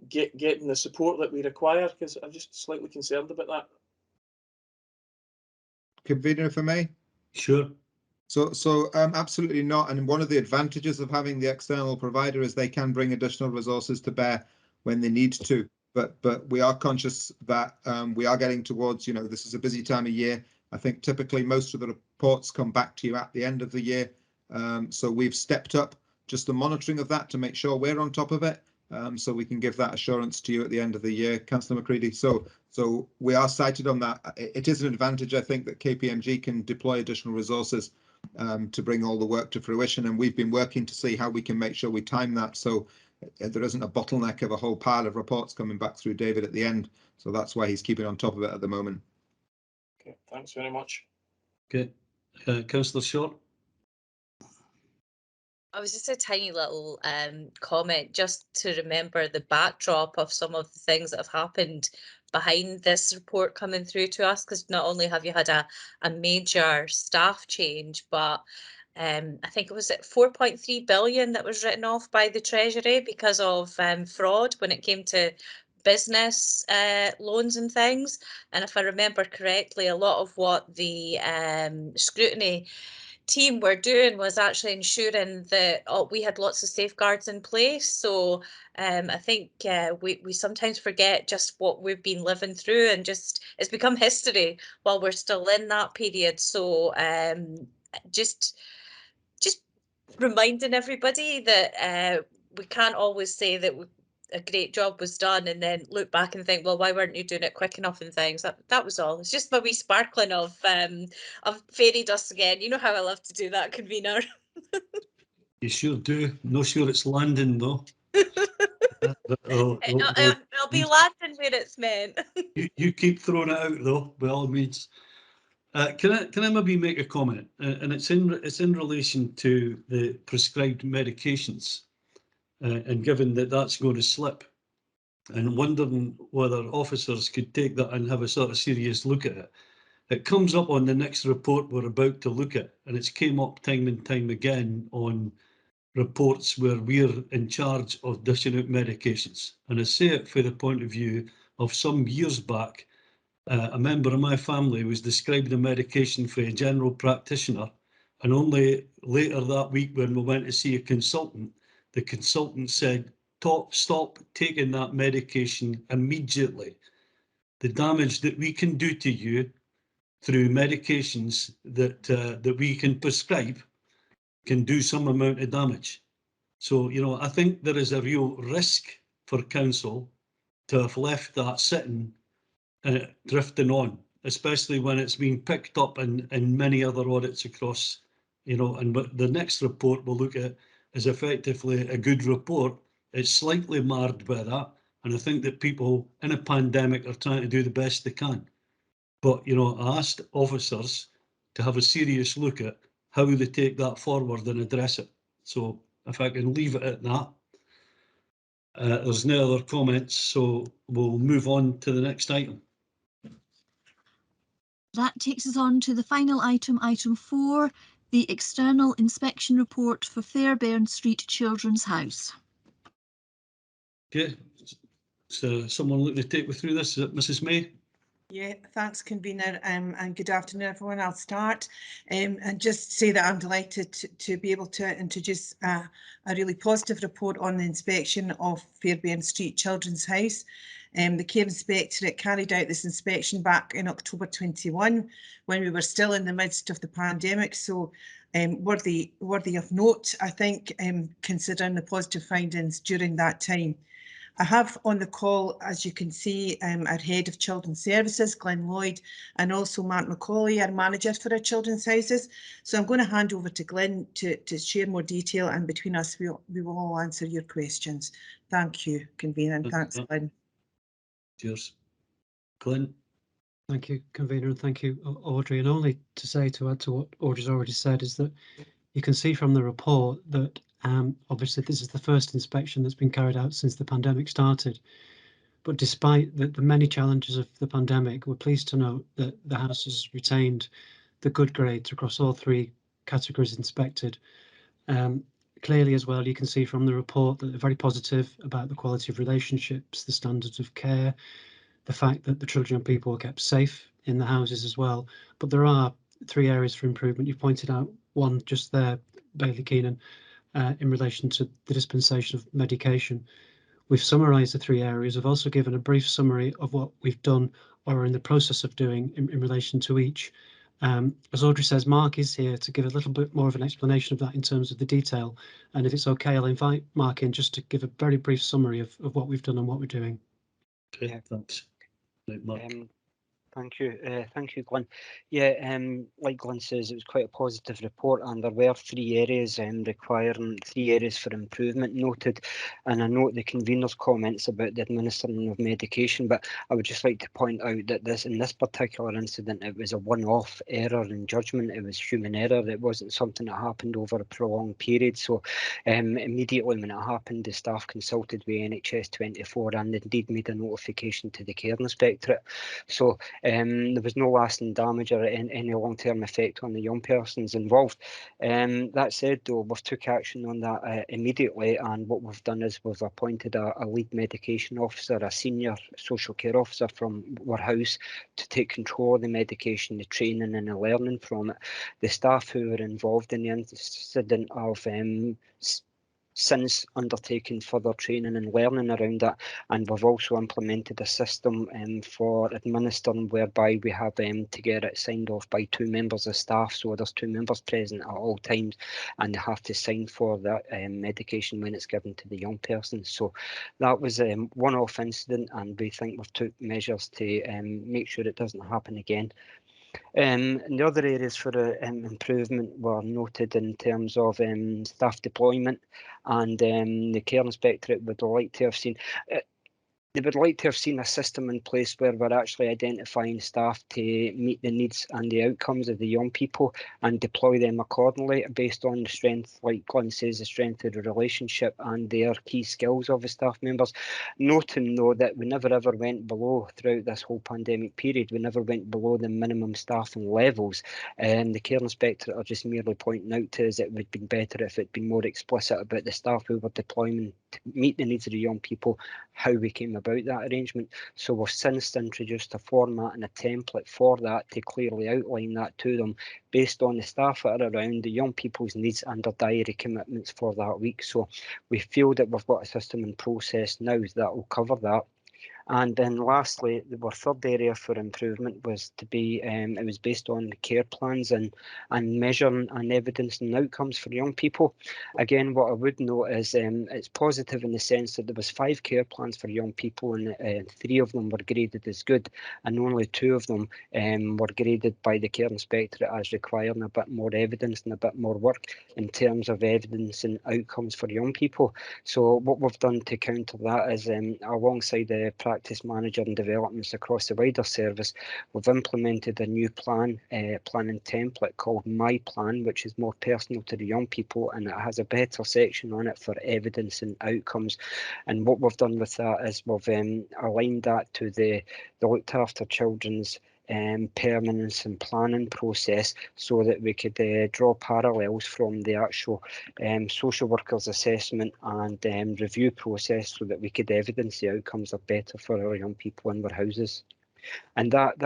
getting the support that we require? Because I'm just slightly concerned about that. Convener, if I may. Sure. So absolutely not. And one of the advantages of having the external provider is they can bring additional resources to bear when they need to. But we are conscious that we are getting towards, you know, this is a busy time of year. I think typically most of the reports come back to you at the end of the year. So we've stepped up just the monitoring of that to make sure we're on top of it. So we can give that assurance to you at the end of the year, Councillor McCready. So we are cited on that. It is an advantage, I think, that KPMG can deploy additional resources to bring all the work to fruition. And we've been working to see how we can make sure we time that so there isn't a bottleneck of a whole pile of reports coming back through David at the end. So that's why he's keeping on top of it at the moment. Okay, thanks very much. Okay, Councillor Short. I was just a tiny little comment just to remember the backdrop of some of the things that have happened behind this report coming through to us, because not only have you had a major staff change, but I think it was at 4.3 billion that was written off by the Treasury because of fraud when it came to business loans and things. And if I remember correctly, a lot of what the scrutiny team were doing was actually ensuring that we had lots of safeguards in place. So I think we sometimes forget just what we've been living through, and just it's become history while we're still in that period. So just reminding everybody that we can't always say that a great job was done and then look back and think, well, why weren't you doing it quick enough and things. That was all. It's just my wee sparkling of fairy dust again. You know how I love to do that, convener. You sure do. Not sure it's landing though. It'll be landing where it's meant. You keep throwing it out though, by all means. Can I maybe make a comment? And it's in relation to the prescribed medications, and given that that's going to slip, and wondering whether officers could take that and have a sort of serious look at it. It comes up on the next report we're about to look at, and it's came up time and time again on reports where we're in charge of dishing out medications. And I say it for the point of view of some years back, a member of my family was describing a medication for a general practitioner, and only later that week when we went to see a consultant, the consultant said, stop taking that medication immediately. The damage that we can do to you through medications that we can prescribe can do some amount of damage. So, you know, I think there is a real risk for council to have left that sitting and drifting on, especially when it's been picked up in many other audits across, you know, and the next report we'll look at is effectively a good report. It's slightly marred by that. And I think that people in a pandemic are trying to do the best they can. But, you know, I asked officers to have a serious look at how they take that forward and address it. So if I can leave it at that. There's no other comments, so we'll move on to the next item. That takes us on to the final item, item 4, the external inspection report for Fairbairn Street Children's House. Okay, so someone looking to take me through this, is it Mrs. May? Yeah, thanks, convener, and good afternoon, everyone. I'll start and just say that I'm delighted to be able to introduce a really positive report on the inspection of Fairbairn Street Children's House. The Care Inspectorate carried out this inspection back in October 21 when we were still in the midst of the pandemic, so worthy of note, I think, considering the positive findings during that time. I have on the call, as you can see, our Head of Children's Services, Glenn Lloyd, and also Mark McCauley, our Manager for our Children's Houses. So I'm going to hand over to Glenn to share more detail, and between us we will all answer your questions. Thank you, convener, and thanks, Glenn. Cheers. Glenn. Thank you, convener, and thank you, Audrey. And only to add to what Audrey's already said is that you can see from the report that obviously this is the first inspection that's been carried out since the pandemic started. But despite the many challenges of the pandemic, we're pleased to note that the House has retained the good grades across all 3 categories inspected. Clearly as well, you can see from the report that they're very positive about the quality of relationships, the standards of care, the fact that the children and people are kept safe in the houses as well. But there are 3 areas for improvement. You've pointed out one just there, Bailey Keenan, in relation to the dispensation of medication. We've summarised the 3 areas. We've also given a brief summary of what we've done or are in the process of doing in relation to each. As Audrey says, Mark is here to give a little bit more of an explanation of that in terms of the detail. And if it's okay, I'll invite Mark in just to give a very brief summary of what we've done and what we're doing. Okay, thanks. Mark. Thank you, Glenn. Yeah, like Glenn says, it was quite a positive report, and there were 3 areas requiring 3 areas for improvement noted. And I note the convener's comments about the administering of medication, but I would just like to point out that in this particular incident, it was a one-off error in judgment. It was human error. It wasn't something that happened over a prolonged period. So immediately when it happened, the staff consulted with NHS 24 and indeed made a notification to the Care Inspectorate. So There was no lasting damage or any long-term effect on the young persons involved. That said, though, we've took action on that immediately, and what we've done is we've appointed a lead medication officer, a senior social care officer from our house, to take control of the medication, the training and the learning from it. The staff who were involved in the incident have since undertaken further training and learning around that, and we've also implemented a system for administering, whereby we have to get it signed off by 2 members of staff. So there's 2 members present at all times, and they have to sign for that medication when it's given to the young person. So that was a one-off incident, and we think we've took measures to make sure it doesn't happen again. And the other areas for improvement were noted in terms of staff deployment, and the Care Inspectorate would like to have seen. They would like to have seen a system in place where we're actually identifying staff to meet the needs and the outcomes of the young people and deploy them accordingly based on the strength, like Glenn says, the strength of the relationship and their key skills of the staff members. Noting, though, that we never ever went below, throughout this whole pandemic period, we never went below the minimum staffing levels. And the Care Inspectorate are just merely pointing out to us it would have been better if it'd been more explicit about the staff we were deploying to meet the needs of the young people, how we came about that arrangement. So we've since introduced a format and a template for that to clearly outline that to them based on the staff that are around, the young people's needs and their diary commitments for that week. So we feel that we've got a system in process now that will cover that. And then lastly, our third area for improvement was to be, it was based on the care plans and measuring and evidence and outcomes for young people. Again, what I would note is it's positive in the sense that there was 5 care plans for young people, and 3 of them were graded as good, and only 2 of them were graded by the Care Inspectorate as requiring a bit more evidence and a bit more work in terms of evidence and outcomes for young people. So what we've done to counter that is, alongside the practice manager and developments across the wider service, we've implemented a new planning template called My Plan, which is more personal to the young people, and it has a better section on it for evidence and outcomes. And what we've done with that is we've aligned that to the looked after children's permanence and planning process, so that we could draw parallels from the actual social workers assessment and review process, so that we could evidence the outcomes are better for our young people in their houses. And that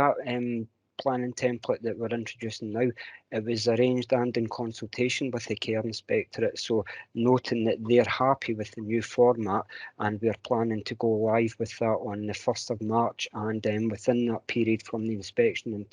planning template that we're introducing now, it was arranged and in consultation with the Care Inspectorate, so noting that they're happy with the new format, and we're planning to go live with that on the 1st of March, and within that period from the inspection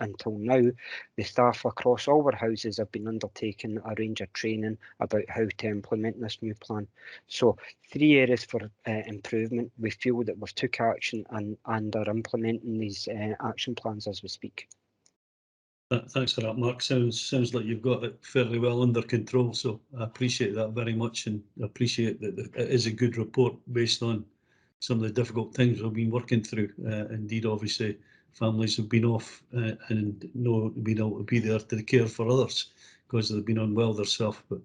until now, the staff across all our houses have been undertaking a range of training about how to implement this new plan. So 3 areas for improvement. We feel that we've took action and are implementing these action plans as we speak. Thanks for that, Mark. Sounds like you've got it fairly well under control, so I appreciate that very much, and appreciate that it is a good report based on some of the difficult things we've been working through. Indeed, obviously, families have been off and not been able to be there to care for others because they've been unwell themselves. But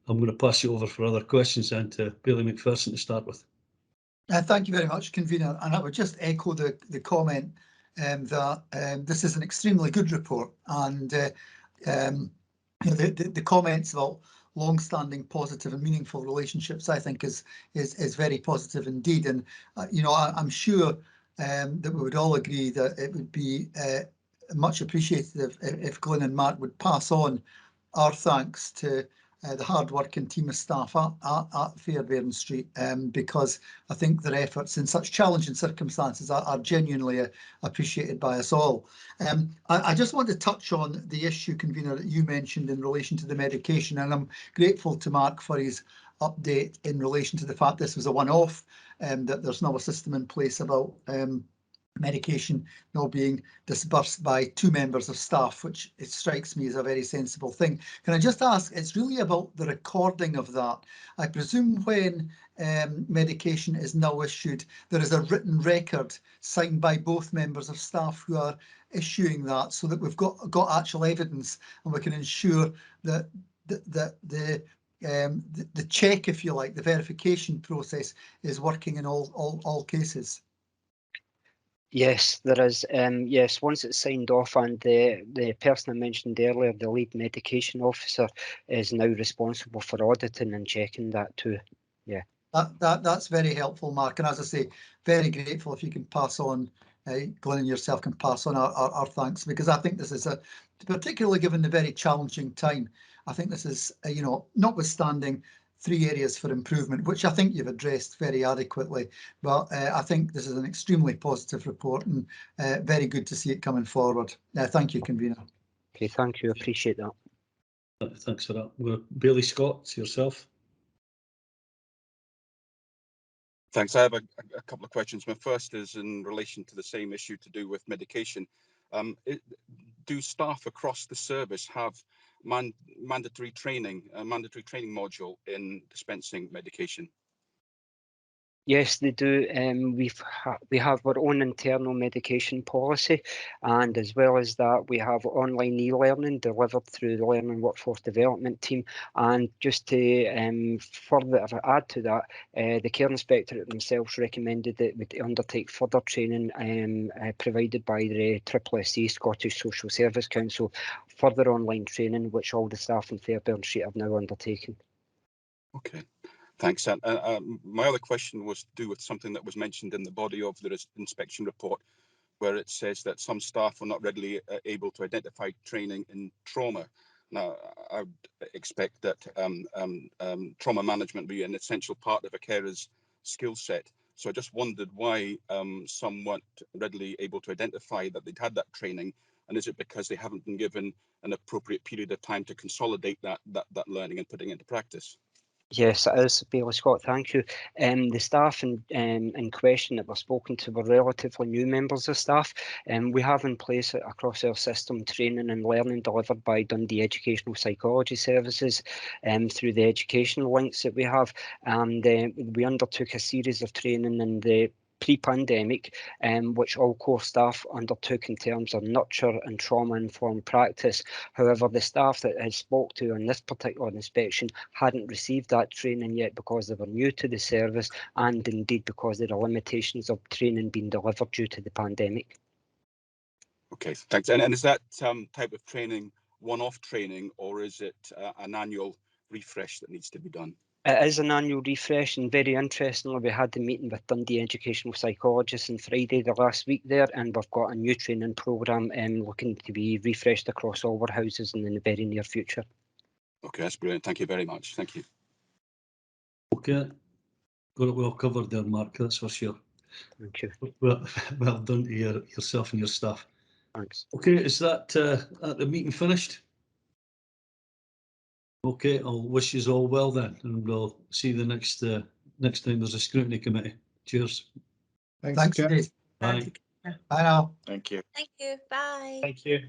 I'm going to pass you over for other questions and to Billy McPherson to start with. Thank you very much, Convener. And I would just echo the comment that this is an extremely good report, and the comments about long-standing, positive and meaningful relationships, I think, is very positive indeed. And I'm sure that we would all agree that it would be much appreciated if Glenn and Mark would pass on our thanks to the hard-working team of staff at Fairbairn Street, because I think their efforts in such challenging circumstances are genuinely appreciated by us all. I just want to touch on the issue, Convener, that you mentioned in relation to the medication, and I'm grateful to Mark for his update in relation to the fact this was a one-off, that there's now a system in place about medication now being disbursed by 2 members of staff, which it strikes me as a very sensible thing. Can I just ask, it's really about the recording of that. I presume when medication is now issued, there is a written record signed by both members of staff who are issuing that, so that we've got actual evidence, and we can ensure that the check, if you like, the verification process is working in all cases. Yes, there is. Yes, once it's signed off, and the person I mentioned earlier, the lead medication officer, is now responsible for auditing and checking that too. Yeah. That's very helpful, Mark. And as I say, very grateful if you can pass on, Glenn and yourself can pass on our thanks, because I think this is particularly given the very challenging time, I think this is, you know, notwithstanding 3 areas for improvement, which I think you've addressed very adequately. But I think this is an extremely positive report, and very good to see it coming forward. Thank you, convener. Okay, thank you. Appreciate that. Thanks for that. Bailey Scott, yourself. Thanks. I have a couple of questions. My first is in relation to the same issue to do with medication. Do staff across the service have mandatory training, a mandatory training module in dispensing medication? Yes, they do. We have our own internal medication policy, and as well as that, we have online e-learning delivered through the Learning Workforce Development team. And just to further add to that, the Care Inspectorate themselves recommended that we undertake further training provided by the SSSC, Scottish Social Service Council, further online training, which all the staff in Fairbairn Street have now undertaken. Okay. Thanks. My other question was to do with something that was mentioned in the body of the inspection report, where it says that some staff are not readily able to identify training in trauma. Now, I would expect that trauma management be an essential part of a carer's skill set. So I just wondered why some weren't readily able to identify that they'd had that training, and is it because they haven't been given an appropriate period of time to consolidate that learning and putting it into practice? Yes, it is, Bailey Scott, thank you. The staff in question that were spoken to were relatively new members of staff. We have in place across our system training and learning delivered by Dundee Educational Psychology Services through the educational links that we have. And we undertook a series of training in the pre-pandemic, which all core staff undertook in terms of nurture and trauma-informed practice. However, the staff that I spoke to on this particular inspection hadn't received that training yet because they were new to the service, and indeed because there are limitations of training being delivered due to the pandemic. Okay, thanks. And is that type of training one-off training, or is it an annual refresh that needs to be done? It is an annual refresh, and very interestingly, we had the meeting with Dundee Educational Psychologists on Friday the last week there, and we've got a new training programme looking to be refreshed across all our houses in the very near future. Okay, that's brilliant. Thank you very much. Thank you. Okay, got it well covered there, Mark, that's for sure. Thank you. Well done to yourself and your staff. Thanks. Okay, is that the meeting finished? Okay, I'll wish you all well then, and we'll see you the next time there's a scrutiny committee. Cheers. Thanks, Dave. Bye. Bye now. Thank you. Thank you. Bye. Thank you.